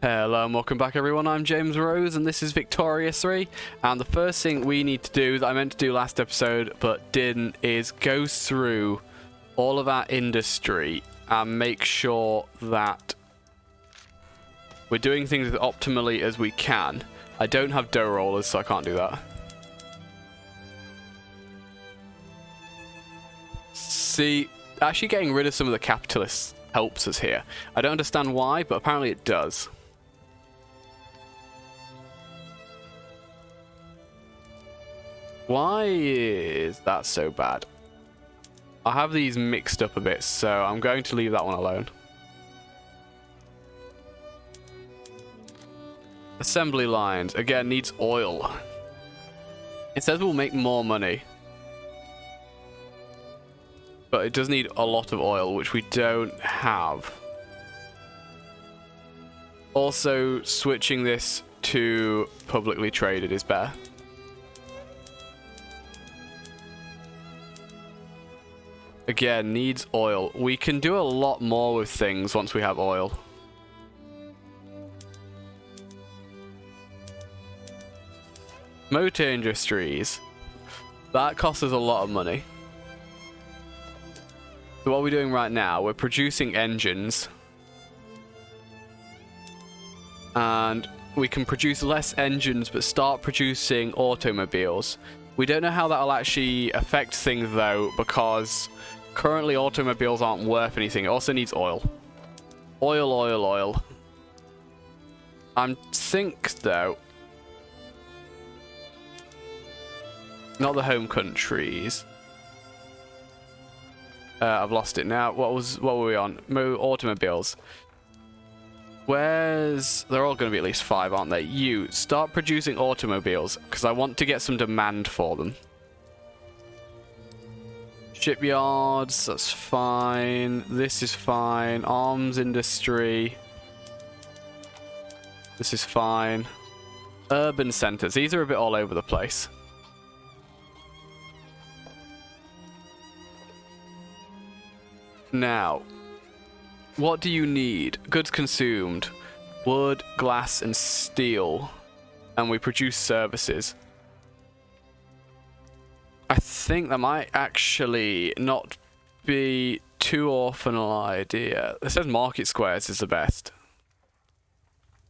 Hello and welcome back everyone, I'm James Rose and this is Victoria 3, and the first thing we need to do that I meant to do last episode but didn't is go through all of our industry and make sure that we're doing things as optimally as we can. I don't have dough rollers so I can't do that. See, actually getting rid of some of the capitalists helps us here. I don't understand why, but apparently it does. Why is that so bad? I have these mixed up a bit, so I'm going to leave that one alone. Assembly lines, again, needs oil. It says we'll make more money. But it does need a lot of oil, which we don't have. Also, switching this to publicly traded is better. Again, needs oil. We can do a lot more with things once we have oil. Motor industries. That costs us a lot of money. So what we're doing right now, we're producing engines. And we can produce less engines, but start producing automobiles. We don't know how that'll actually affect things though, because currently automobiles aren't worth anything. It also needs oil. Oil, oil, oil. I think though, not the home countries. I've lost it now. What were we on? Automobiles. They're all going to be at least 5, aren't they? You start producing automobiles because I want to get some demand for them. Shipyards, that's fine. This is fine. Arms industry. This is fine. Urban centers. These are a bit all over the place. Now, what do you need? Goods consumed. Wood, glass, and steel. And we produce services. I think that might actually not be too often an idea. It says market squares is the best.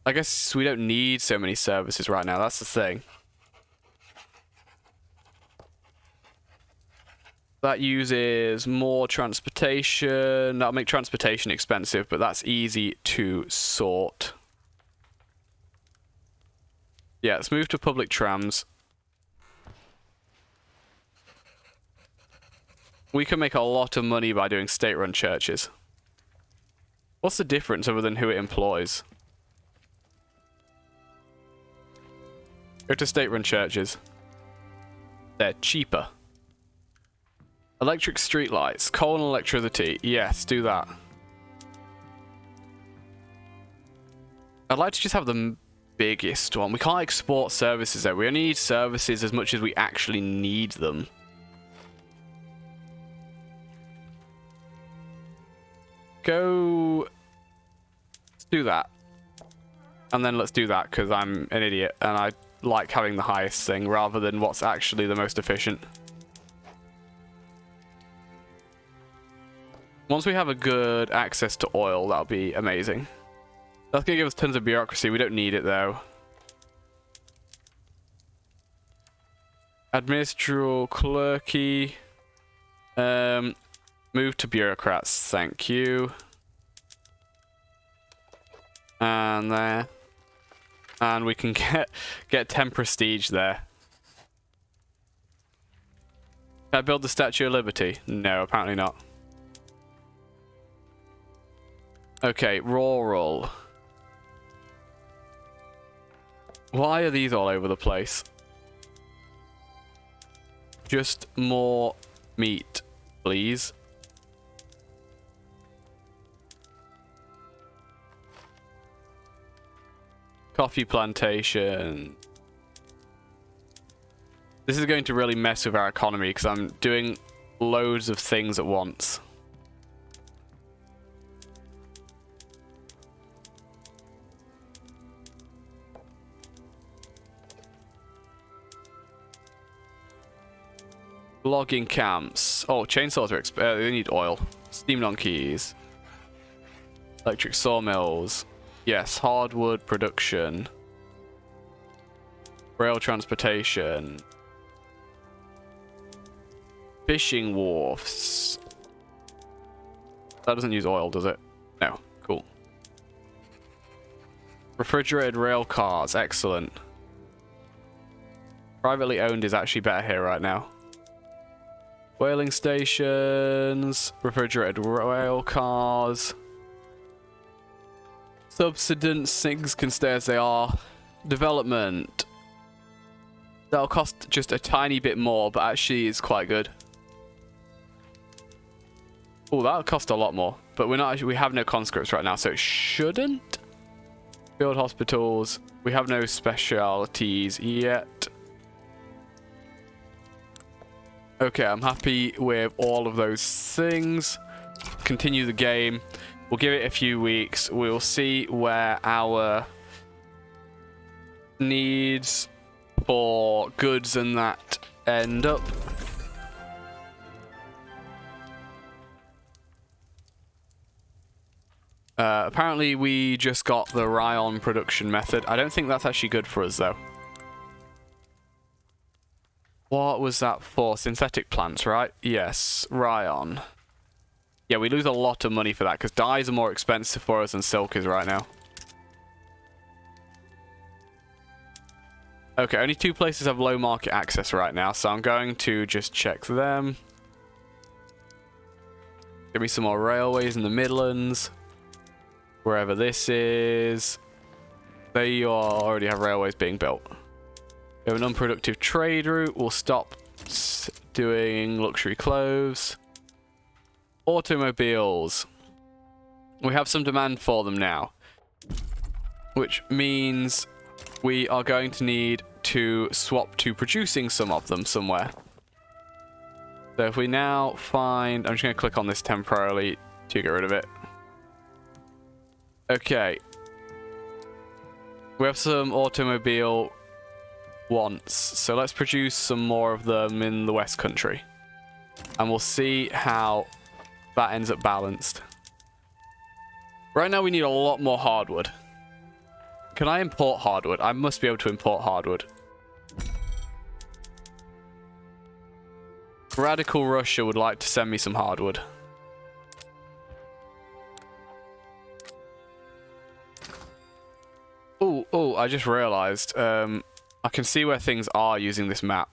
I guess we don't need so many services right now, that's the thing. That uses more transportation. That'll make transportation expensive, but that's easy to sort. Yeah, let's move to public trams. We can make a lot of money by doing state-run churches. What's the difference other than who it employs? Go to state-run churches. They're cheaper. Electric streetlights, coal and electricity. Yes, do that. I'd like to just have the biggest one. We can't export services though. We only need services as much as we actually need them. Let's do that. And then let's do that because I'm an idiot and I like having the highest thing rather than what's actually the most efficient. Once we have a good access to oil, that'll be amazing. That's going to give us tons of bureaucracy. We don't need it, though. Administrative clerky. Move to bureaucrats. Thank you. And there. And we can get 10 prestige there. Can I build the Statue of Liberty? No, apparently not. Okay, rural. Why are these all over the place? Just more meat, please. Coffee plantation. This is going to really mess with our economy because I'm doing loads of things at once. Logging camps. Oh, chainsaws are they need oil. Steam donkeys. Electric sawmills. Yes, hardwood production. Rail transportation. Fishing wharfs. That doesn't use oil, does it? No. Cool. Refrigerated rail cars. Excellent. Privately owned is actually better here right now. Whaling stations. Refrigerated rail cars. Subsidence. Things can stay as they are. Development. That'll cost just a tiny bit more, but actually is quite good. Oh, that'll cost a lot more. But we're not actually, we have no conscripts right now, so it shouldn't. Field hospitals. We have no specialities yet. Okay, I'm happy with all of those things. Continue the game. We'll give it a few weeks. We'll see where our needs for goods and that end up. Apparently we just got the Ryon production method. I don't think that's actually good for us though. What was that for? Synthetic plants, right? Yes, Ryon. Yeah, we lose a lot of money for that because dyes are more expensive for us than silk is right now. Okay, only 2 places have low market access right now, so I'm going to just check them. Give me some more railways in the Midlands. Wherever this is. There you are, already have railways being built. We have an unproductive trade route. We'll stop doing luxury clothes. Automobiles. We have some demand for them now. Which means we are going to need to swap to producing some of them somewhere. So if we now find... I'm just going to click on this temporarily to get rid of it. Okay. We have some automobile wants. So let's produce some more of them in the West Country. And we'll see how that ends up balanced. Right now we need a lot more hardwood. Can I import hardwood? I must be able to import hardwood. Radical Russia would like to send me some hardwood. Oh, I just realized. I can see where things are using this map.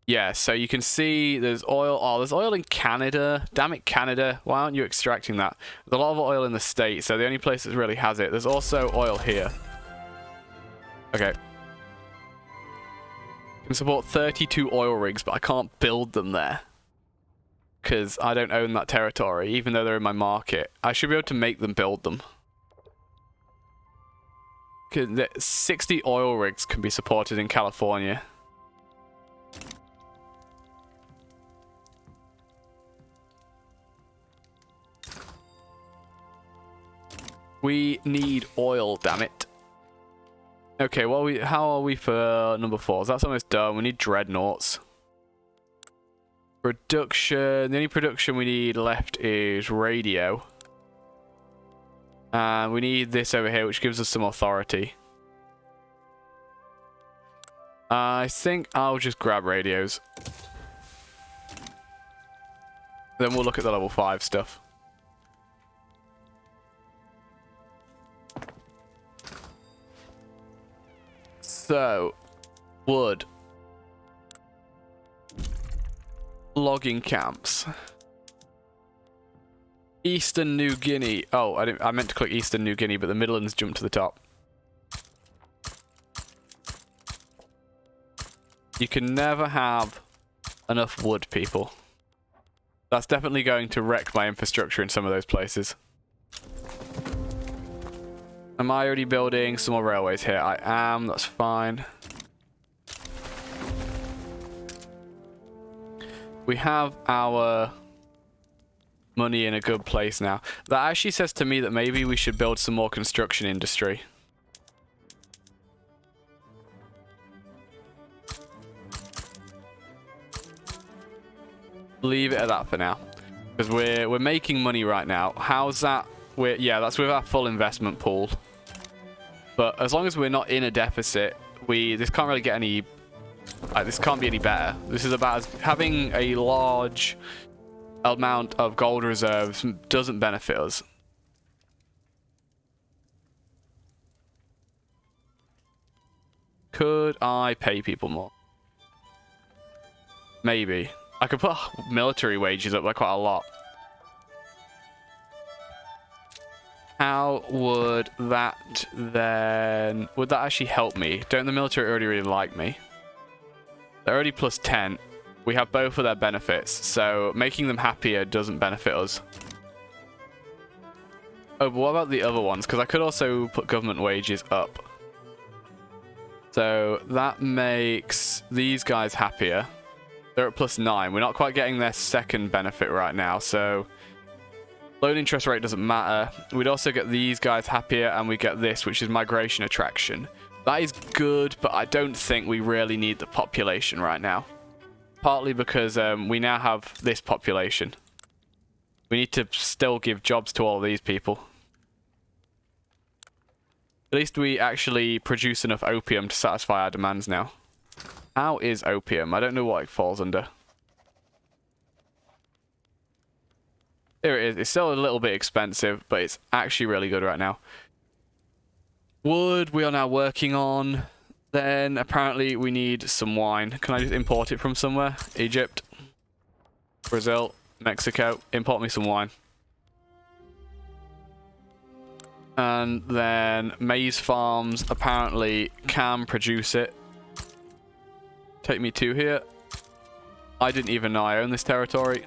Yeah, so you can see there's oil. Oh, there's oil in Canada. Damn it, Canada. Why aren't you extracting that? There's a lot of oil in the States, so the only place that really has it. There's also oil here. Okay. I can support 32 oil rigs, but I can't build them there. Because I don't own that territory, even though they're in my market. I should be able to make them build them. 60 oil rigs can be supported in California. We need oil, damn it. Okay, well, how are we for number 4? That's almost done. We need dreadnoughts. Production. The only production we need left is radio. And we need this over here, which gives us some authority. I think I'll just grab radios. Then we'll look at the level 5 stuff. So, wood. Logging camps. Eastern New Guinea. Oh, I meant to click Eastern New Guinea, but the Midlands jumped to the top. You can never have enough wood, people. That's definitely going to wreck my infrastructure in some of those places. Am I already building some more railways here? I am, that's fine. We have our money in a good place now. That actually says to me that maybe we should build some more construction industry. Leave it at that for now. Because we're making money right now. How's that? Yeah, that's with our full investment pool. But as long as we're not in a deficit, this can't really get any... this can't be any better. This is about having a large amount of gold reserves doesn't benefit us. Could I pay people more? Maybe. I could put military wages up by quite a lot. How would that then... Would that actually help me? Don't the military already really like me? They're already plus 10. We have both of their benefits, so making them happier doesn't benefit us. Oh, but what about the other ones? Because I could also put government wages up. So that makes these guys happier. They're at plus 9. We're not quite getting their second benefit right now, so loan interest rate doesn't matter. We'd also get these guys happier, and we get this, which is migration attraction. That is good, but I don't think we really need the population right now. Partly because we now have this population. We need to still give jobs to all of these people. At least we actually produce enough opium to satisfy our demands now. How is opium? I don't know what it falls under. There it is. It's still a little bit expensive, but it's actually really good right now. Wood we are now working on. Then apparently we need some wine. Can I just import it from somewhere? Egypt, Brazil, Mexico. Import me some wine. And then maize farms apparently can produce it. Take me to here. I didn't even know I own this territory.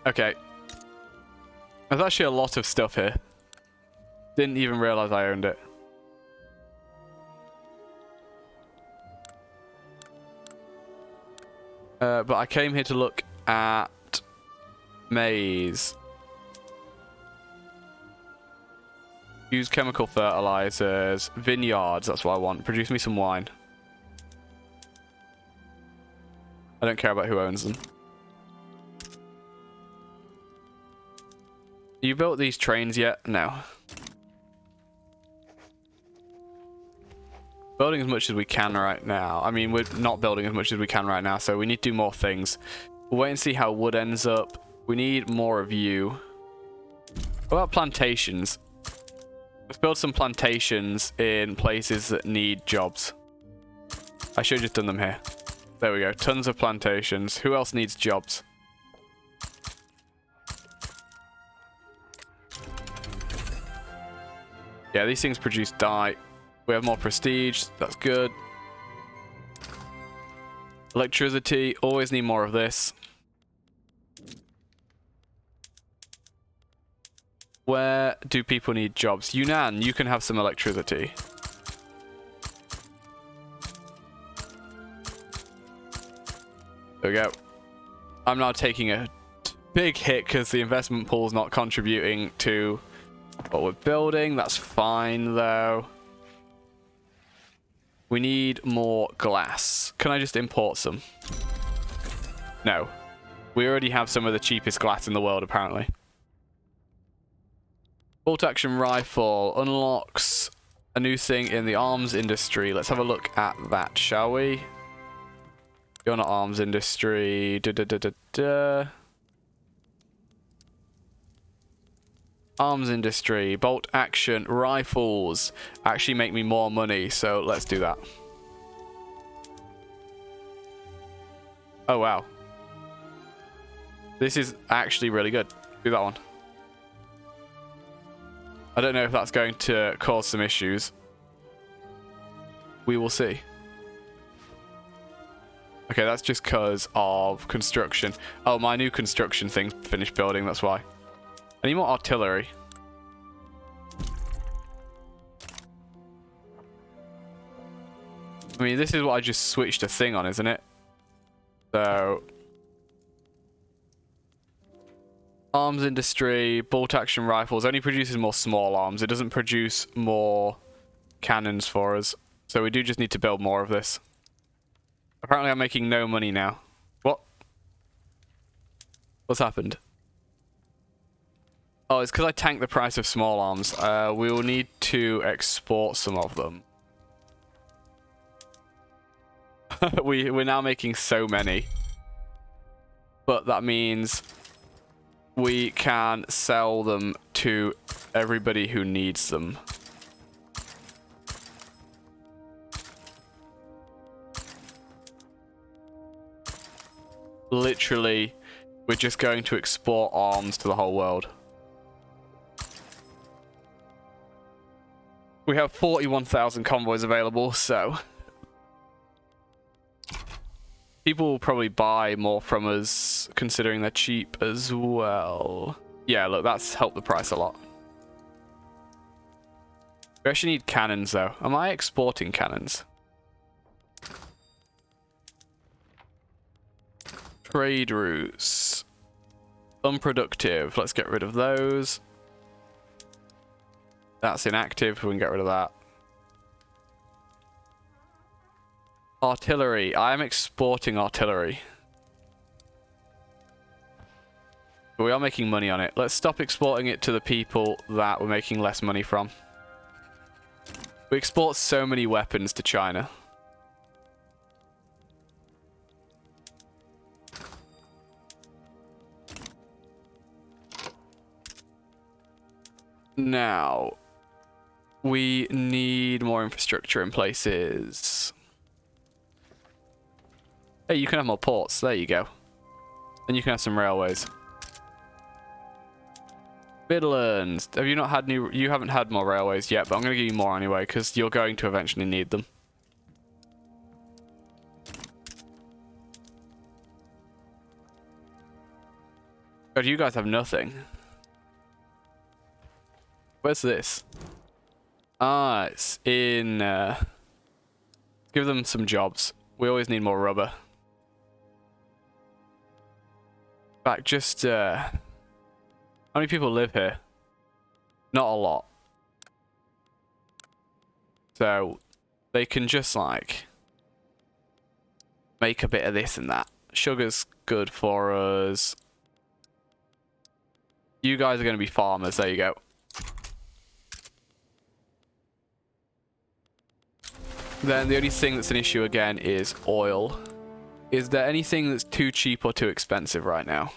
Okay. There's actually a lot of stuff here. Didn't even realize I owned it. But I came here to look at maize. Use chemical fertilizers. Vineyards, that's what I want. Produce me some wine. I don't care about who owns them. You built these trains yet? No. Building as much as we can right now. I mean, we're not building as much as we can right now, so we need to do more things. We'll wait and see how wood ends up. We need more of you. What about plantations? Let's build some plantations in places that need jobs. I should have just done them here. There we go. Tons of plantations. Who else needs jobs? Yeah, these things produce dye. We have more prestige. That's good. Electricity. Always need more of this. Where do people need jobs? Yunnan, you can have some electricity. There we go. I'm now taking a big hit because the investment pool's not contributing to what we're building. That's fine, though. We need more glass. Can I just import some? No. We already have some of the cheapest glass in the world, apparently. Bolt action rifle unlocks a new thing in the arms industry. Let's have a look at that, shall we? You're not arms industry. Arms industry, bolt action, rifles actually make me more money, so let's do that. Oh wow. This is actually really good. Do that one. I don't know if that's going to cause some issues. We will see. Okay, that's just because of construction. Oh, my new construction thing finished building, that's why. I need more artillery. I mean, this is what I just switched a thing on, isn't it? So... Arms industry, bolt action rifles only produces more small arms. It doesn't produce more cannons for us. So we do just need to build more of this. Apparently I'm making no money now. What? What's happened? Oh, it's because I tanked the price of small arms. We will need to export some of them. We're now making so many. But that means we can sell them to everybody who needs them. Literally, we're just going to export arms to the whole world. We have 41,000 convoys available, so people will probably buy more from us, considering they're cheap as well. Yeah, look, that's helped the price a lot. We actually need cannons, though. Am I exporting cannons? Trade routes. Unproductive. Let's get rid of those. That's inactive. We can get rid of that. Artillery. I am exporting artillery. But we are making money on it. Let's stop exporting it to the people that we're making less money from. We export so many weapons to China. Now, we need more infrastructure in places. Hey, you can have more ports. There you go. And you can have some railways. Midlands. Have you not had new... You haven't had more railways yet, but I'm going to give you more anyway, because you're going to eventually need them. Oh, you guys have nothing. Where's this? Ah, it's in... Give them some jobs. We always need more rubber. In fact, just... How many people live here? Not a lot. So, they can just, like... make a bit of this and that. Sugar's good for us. You guys are going to be farmers. There you go. Then the only thing that's an issue again is oil. Is there anything that's too cheap or too expensive right now?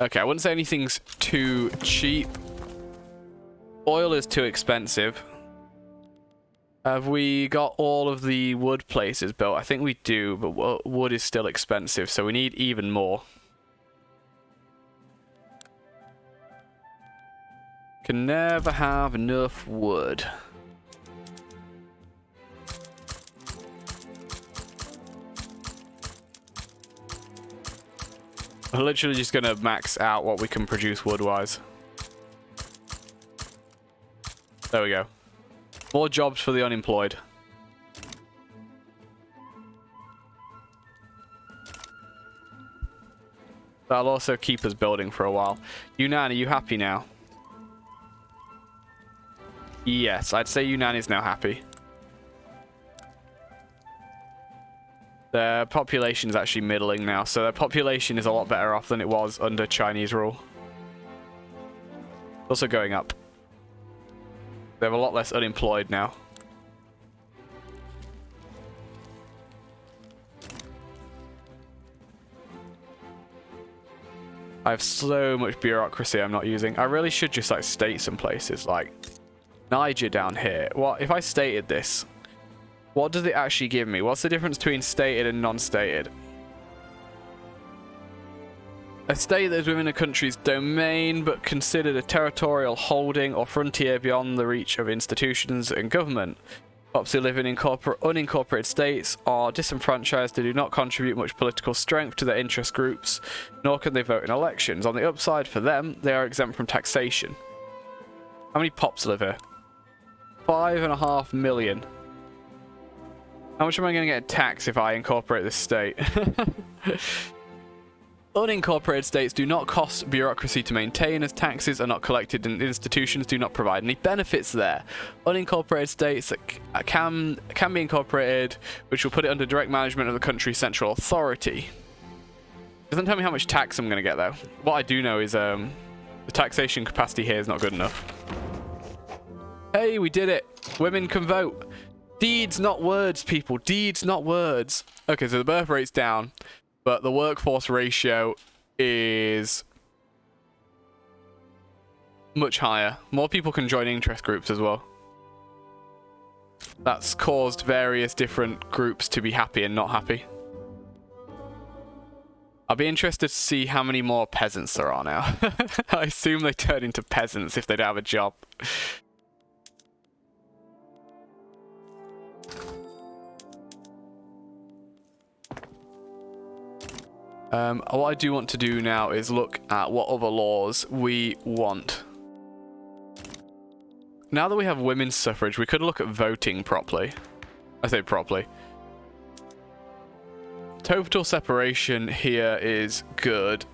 Okay, I wouldn't say anything's too cheap. Oil is too expensive. Have we got all of the wood places built? I think we do, but wood is still expensive, so we need even more. Can never have enough wood. We're literally just going to max out what we can produce wood-wise. There we go. More jobs for the unemployed. That'll also keep us building for a while. Yunnan, are you happy now? Yes, I'd say Yunnan is now happy. Their population is actually middling now, so their population is a lot better off than it was under Chinese rule. Also going up. They have a lot less unemployed now. I have so much bureaucracy I'm not using. I really should just like state some places like Niger down here. What if I stated this? What does it actually give me? What's the difference between stated and non-stated? A state that is within a country's domain but considered a territorial holding or frontier beyond the reach of institutions and government. Pops who live in unincorporated states are disenfranchised and do not contribute much political strength to their interest groups, nor can they vote in elections. On the upside, for them, they are exempt from taxation. How many pops live here? 5.5 million. How much am I going to get in tax if I incorporate this state? Unincorporated states do not cost bureaucracy to maintain, as taxes are not collected and institutions do not provide any benefits there. Unincorporated states that can be incorporated, which will put it under direct management of the country's central authority. Doesn't tell me how much tax I'm going to get, though. What I do know is the taxation capacity here is not good enough. Hey, we did it. Women can vote. Deeds, not words, people. Deeds, not words. Okay, so the birth rate's down. But the workforce ratio is much higher. More people can join interest groups as well. That's caused various different groups to be happy and not happy. I'll be interested to see how many more peasants there are now. I assume they turn into peasants if they don't have a job. What I do want to do now is look at what other laws we want. Now that we have women's suffrage, we could look at voting properly. I say properly. Total separation here is good.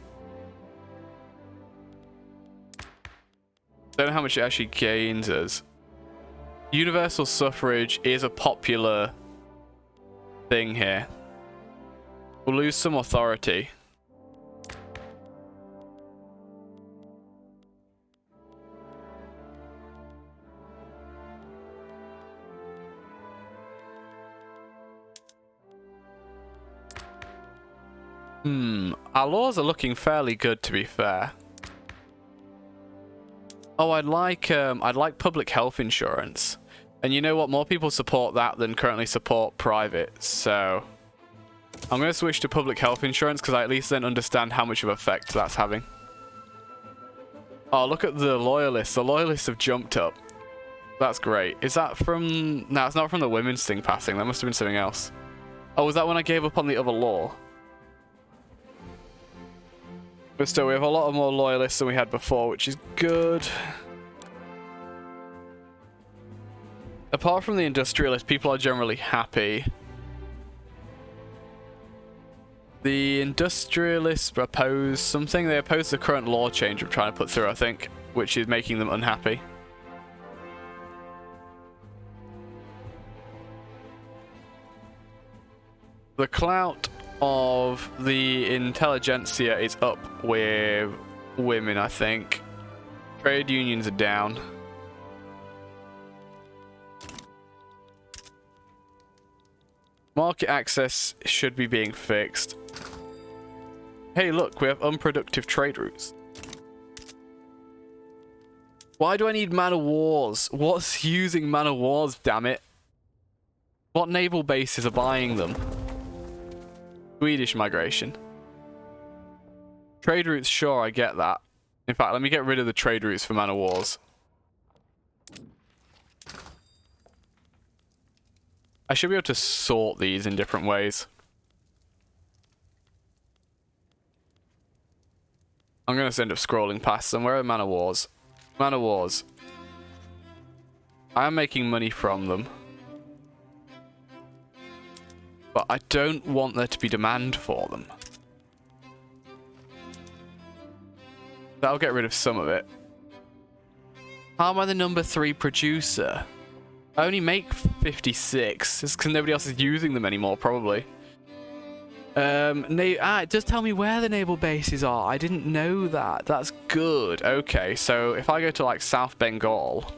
Don't know how much it actually gains us. Universal suffrage is a popular thing here. We'll lose some authority. Our laws are looking fairly good, to be fair. Oh, I'd like public health insurance. And you know what? More people support that than currently support private, so I'm going to switch to public health insurance because I at least then understand how much of an effect that's having. Oh, look at the loyalists. The loyalists have jumped up. That's great. Is that from... No, it's not from the women's thing passing. That must have been something else. Oh, was that when I gave up on the other law? But still, we have a lot more loyalists than we had before, which is good. Apart from the industrialists, people are generally happy. The industrialists oppose something. They oppose the current law change I'm trying to put through, I think, which is making them unhappy. The clout of the intelligentsia is up with women, I think. Trade unions are down. Market access should be being fixed. Hey, look, we have unproductive trade routes. Why do I need man of wars? What's using man of wars, damn it? What naval bases are buying them? Swedish migration. Trade routes, sure, I get that. In fact, let me get rid of the trade routes for man of wars. I should be able to sort these in different ways. I'm going to end up scrolling past them. Where are man of wars? Man of wars. I am making money from them. But I don't want there to be demand for them. That'll get rid of some of it. How am I the number 3 producer? I only make 56. It's because nobody else is using them anymore, probably. It does tell me where the naval bases are. I didn't know that. That's good. Okay, so if I go to, like, South Bengal...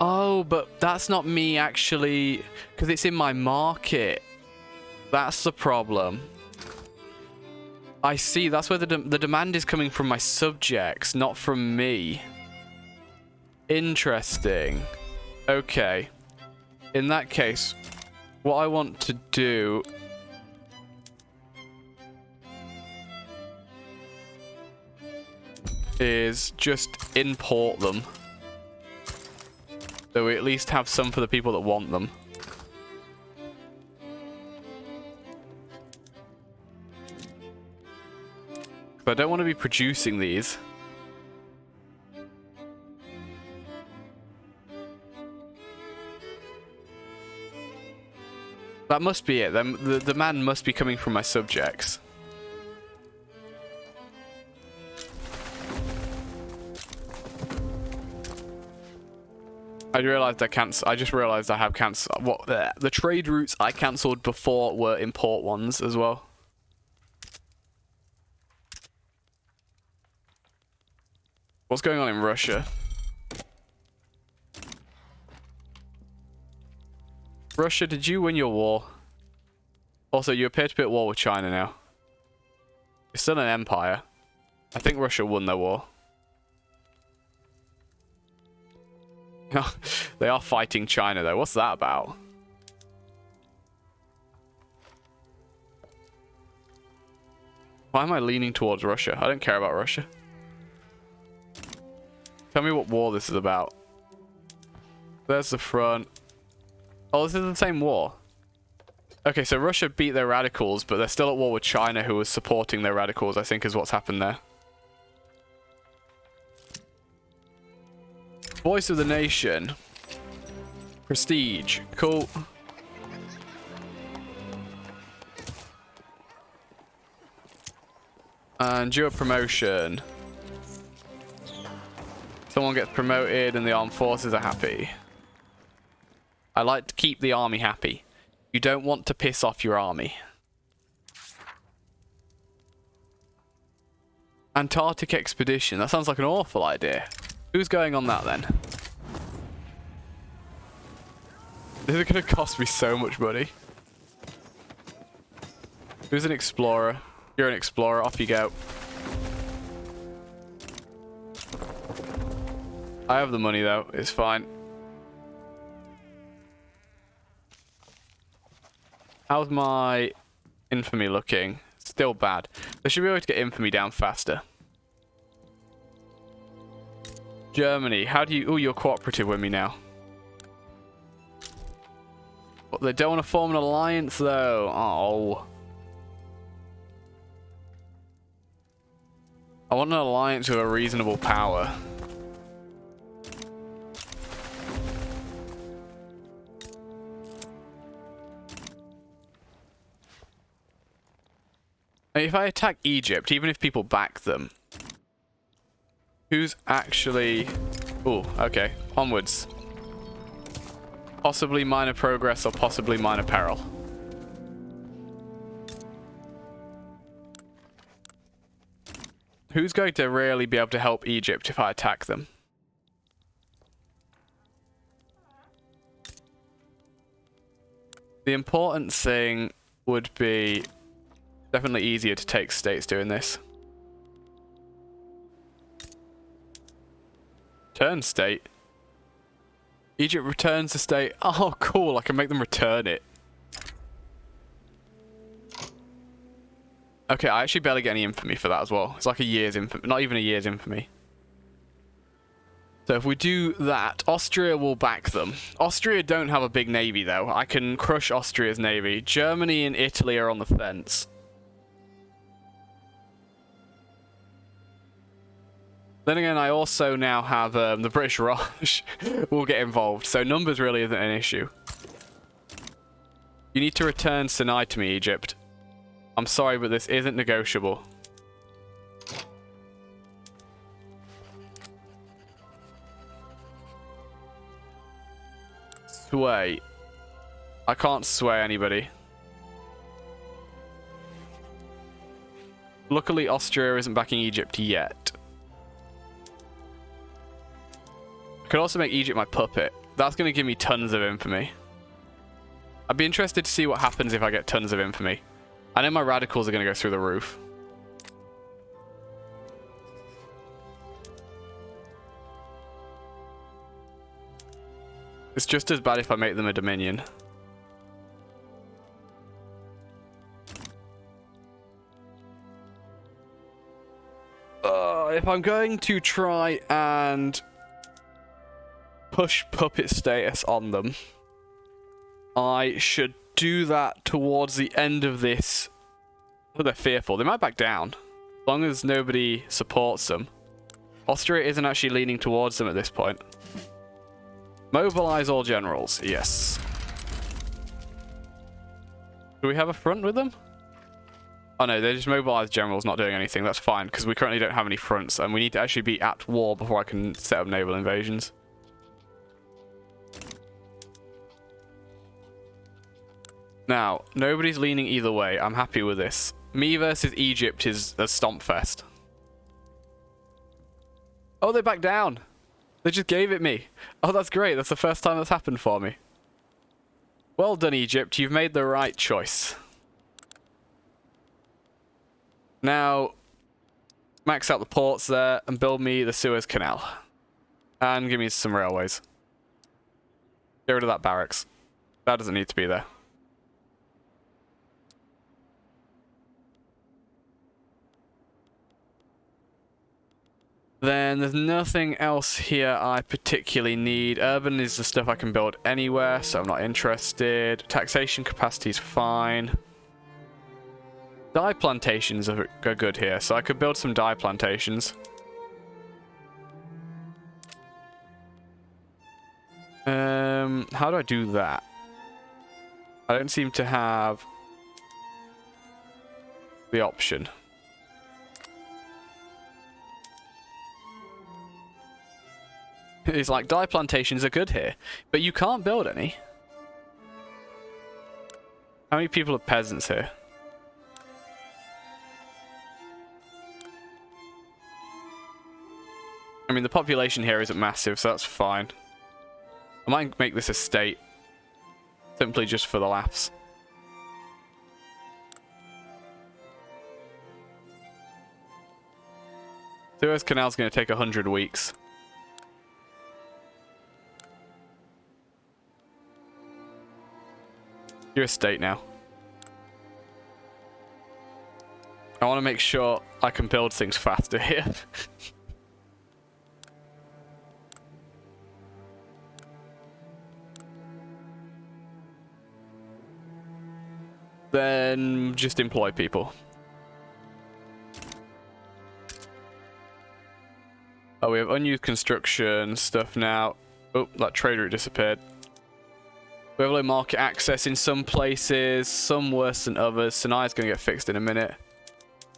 Oh, but that's not me, actually, because it's in my market. That's the problem. I see, that's where the demand is coming from my subjects, not from me. Interesting. Okay. In that case, what I want to do... is just import them. So we at least have some for the people that want them. But I don't want to be producing these. That must be it. The man must be coming from my subjects. I just realized I have cancelled. What the trade routes I cancelled before were import ones as well. What's going on in Russia? Russia, did you win your war? Also, you appear to be at war with China now. It's still an empire. I think Russia won their war. They are fighting China though. What's that about? Why am I leaning towards Russia? I don't care about Russia. Tell me what war this is about. There's the front. Oh, this is the same war. Okay, so Russia beat their radicals, but they're still at war with China, who was supporting their radicals, I think is what's happened there. Voice of the nation. Prestige. Cool. And do a promotion. Someone gets promoted and the armed forces are happy. I like to keep the army happy. You don't want to piss off your army. Antarctic expedition. That sounds like an awful idea. Who's going on that then? This is going to cost me so much money. Who's an explorer? You're an explorer. Off you go. I have the money though. It's fine. How's my infamy looking? Still bad. They should be able to get infamy down faster. Germany, how do you... Oh, you're cooperative with me now. But they don't want to form an alliance, though. Oh. I want an alliance with a reasonable power. If I attack Egypt, even if people back them... Who's actually... Oh, okay. Onwards. Possibly minor progress or possibly minor peril. Who's going to really be able to help Egypt if I attack them? The important thing would be definitely easier to take states doing this. Return state. Egypt returns the state. Oh, cool. I can make them return it. Okay, I actually barely get any infamy for that as well. It's like a year's infamy. Not even a year's infamy. So if we do that, Austria will back them. Austria don't have a big navy, though. I can crush Austria's navy. Germany and Italy are on the fence. Then again, I also now have the British Raj will get involved, so numbers really isn't an issue. You need to return Sinai to me, Egypt. I'm sorry, but this isn't negotiable. Sway. I can't sway anybody. Luckily, Austria isn't backing Egypt yet. I could also make Egypt my puppet. That's going to give me tons of infamy. I'd be interested to see what happens if I get tons of infamy. I know my radicals are going to go through the roof. It's just as bad if I make them a dominion. If I'm going to try and push puppet status on them, I should do that towards the end of this. Oh, they're fearful. They might back down. As long as nobody supports them. Austria isn't actually leaning towards them at this point. Mobilize all generals. Yes. Do we have a front with them? Oh no, they're just mobilized generals not doing anything. That's fine, because we currently don't have any fronts, and we need to actually be at war before I can set up naval invasions. Now, nobody's leaning either way. I'm happy with this. Me versus Egypt is a stomp fest. Oh, they backed down. They just gave it me. Oh, that's great. That's the first time that's happened for me. Well done, Egypt. You've made the right choice. Now, max out the ports there and build me the Suez Canal. And give me some railways. Get rid of that barracks. That doesn't need to be there. Then there's nothing else here I particularly need. Urban is the stuff I can build anywhere, so I'm not interested. Taxation capacity is fine. Dye plantations are good here, so I could build some dye plantations. How do I do that? I don't seem to have the option. It's like, dye plantations are good here, but you can't build any. How many people are peasants here? I mean, the population here isn't massive, so that's fine. I might make this a state, simply just for the laughs. Suez Canal's going to take 100 weeks. You're a state now. I want to make sure I can build things faster here. Then just employ people. Oh, we have unused construction stuff now. Oh, that trade route disappeared. We have low market access in some places, some worse than others. Sinai's going to get fixed in a minute.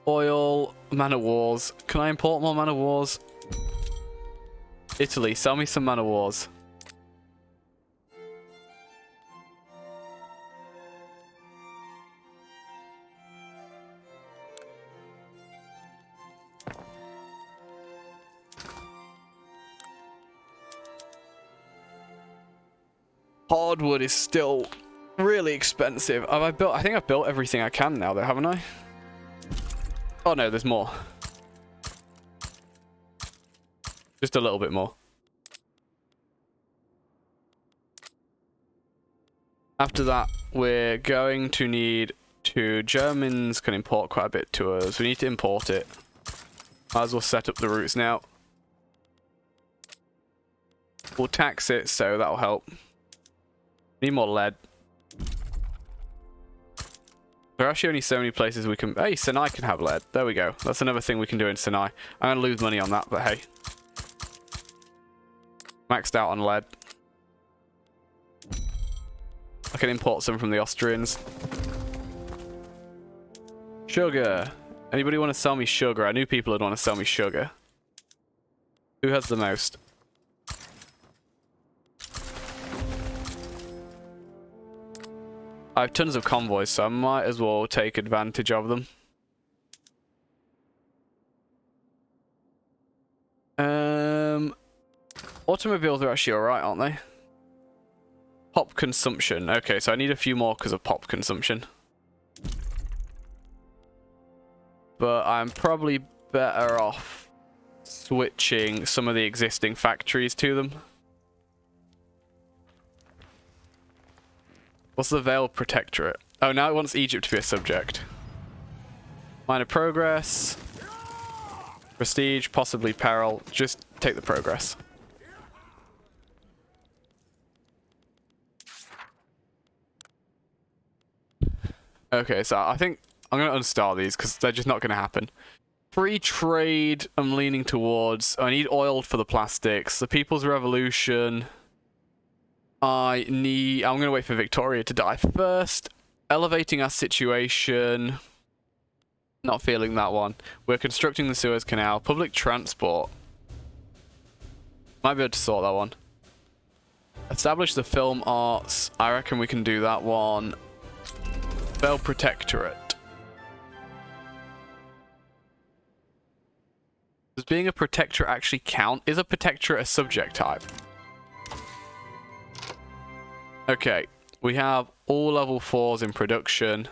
Oil, man of wars. Can I import more man of wars? Italy, sell me some man of wars. Hardwood is still really expensive. I think I've built everything I can now, though, haven't I? Oh no, there's more. Just a little bit more. After that, we're going to need to... Germans can import quite a bit to us. We need to import it. Might as well set up the routes now. We'll tax it, so that'll help. Need more lead. There are actually only so many places we can... Hey, Sinai can have lead. There we go. That's another thing we can do in Sinai. I'm going to lose money on that, but hey. Maxed out on lead. I can import some from the Austrians. Sugar. Anybody want to sell me sugar? I knew people would want to sell me sugar. Who has the most? I have tons of convoys, so I might as well take advantage of them. Automobiles are actually alright, aren't they? Pop consumption. Okay, so I need a few more because of pop consumption. But I'm probably better off switching some of the existing factories to them. What's the Veiled Protectorate? Oh, now it wants Egypt to be a subject. Minor progress. Prestige, possibly peril. Just take the progress. Okay, so I think I'm going to unstar these because they're just not going to happen. Free trade, I'm leaning towards. I need oil for the plastics. The People's Revolution. I'm going to wait for Victoria to die first. Elevating our situation. Not feeling that one. We're constructing the Suez Canal. Public transport. Might be able to sort that one. Establish the film arts. I reckon we can do that one. Bell Protectorate. Does being a protectorate actually count? Is a protectorate a subject type? Okay, we have all level 4s in production.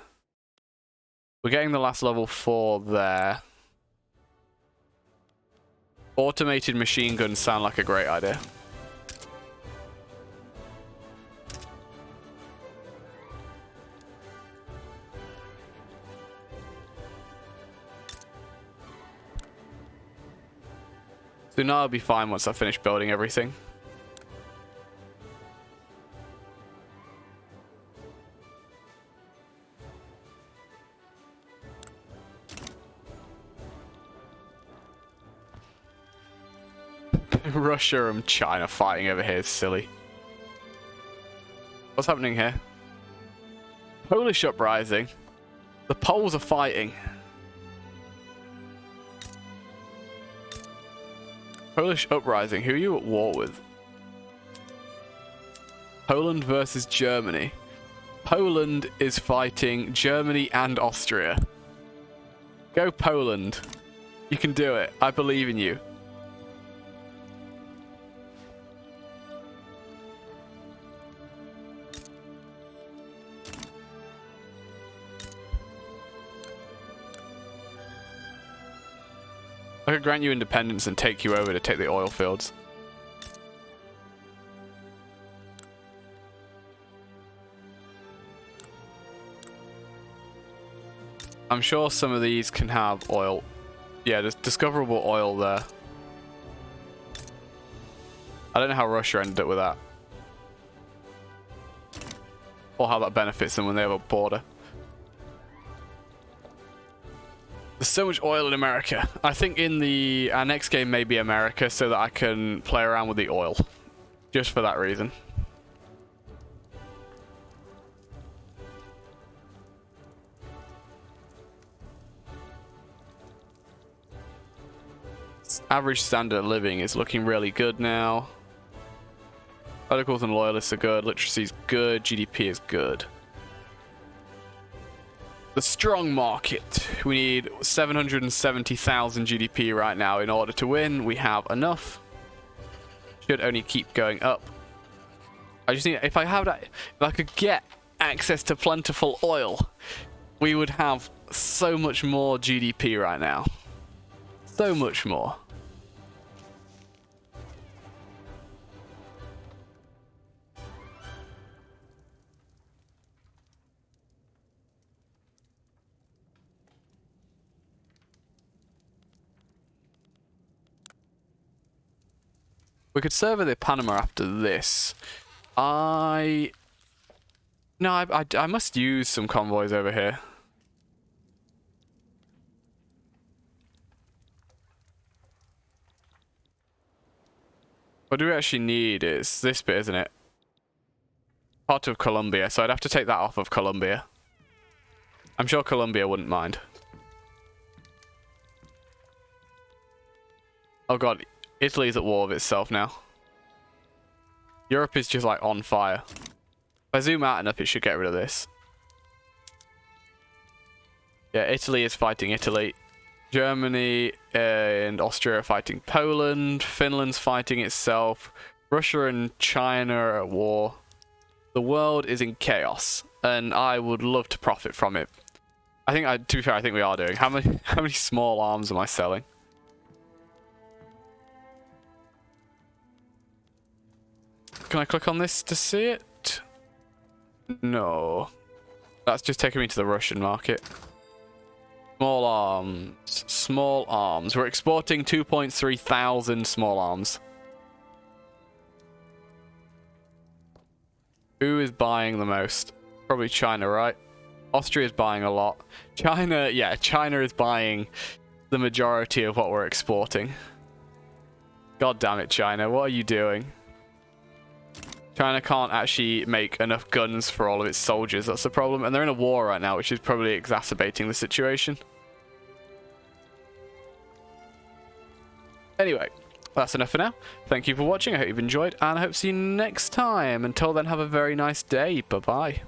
We're getting the last level 4 there. Automated machine guns sound like a great idea. So now I'll be fine once I finish building everything. Russia and China fighting over here is silly. What's happening here? Polish uprising. The Poles are fighting. Polish uprising. Who are you at war with? Poland versus Germany. Poland is fighting Germany and Austria. Go Poland. You can do it. I believe in you. I could grant you independence and take you over to take the oil fields. I'm sure some of these can have oil. Yeah, there's discoverable oil there. I don't know how Russia ended up with that. Or how that benefits them when they have a border. There's so much oil in America. I think in our next game may be America so that I can play around with the oil. Just for that reason. Average standard of living is looking really good now. Radicals and loyalists are good. Literacy is good. GDP is good. The strong market. We need 770,000 GDP right now in order to win. We have enough. Should only keep going up. I just need, if I could get access to plentiful oil, we would have so much more GDP right now. So much more. We could survey the Panama after this. I must use some convoys over here. What do we actually need is this bit, isn't it? Part of Colombia, so I'd have to take that off of Colombia. I'm sure Colombia wouldn't mind. Oh god, Italy's at war with itself now. Europe is just like on fire. If I zoom out enough, it should get rid of this. Yeah, Italy is fighting Italy. Germany and Austria are fighting Poland. Finland's fighting itself. Russia and China are at war. The world is in chaos, and I would love to profit from it. To be fair, I think we are doing. How many small arms am I selling? Can I click on this to see it? No. That's just taking me to the Russian market. Small arms. Small arms. We're exporting 2.3 thousand small arms. Who is buying the most? Probably China, right? Austria is buying a lot. China, yeah, China is buying the majority of what we're exporting. God damn it, China. What are you doing? China can't actually make enough guns for all of its soldiers. That's the problem. And they're in a war right now, which is probably exacerbating the situation. Anyway, that's enough for now. Thank you for watching. I hope you've enjoyed, and I hope to see you next time. Until then, have a very nice day. Bye-bye.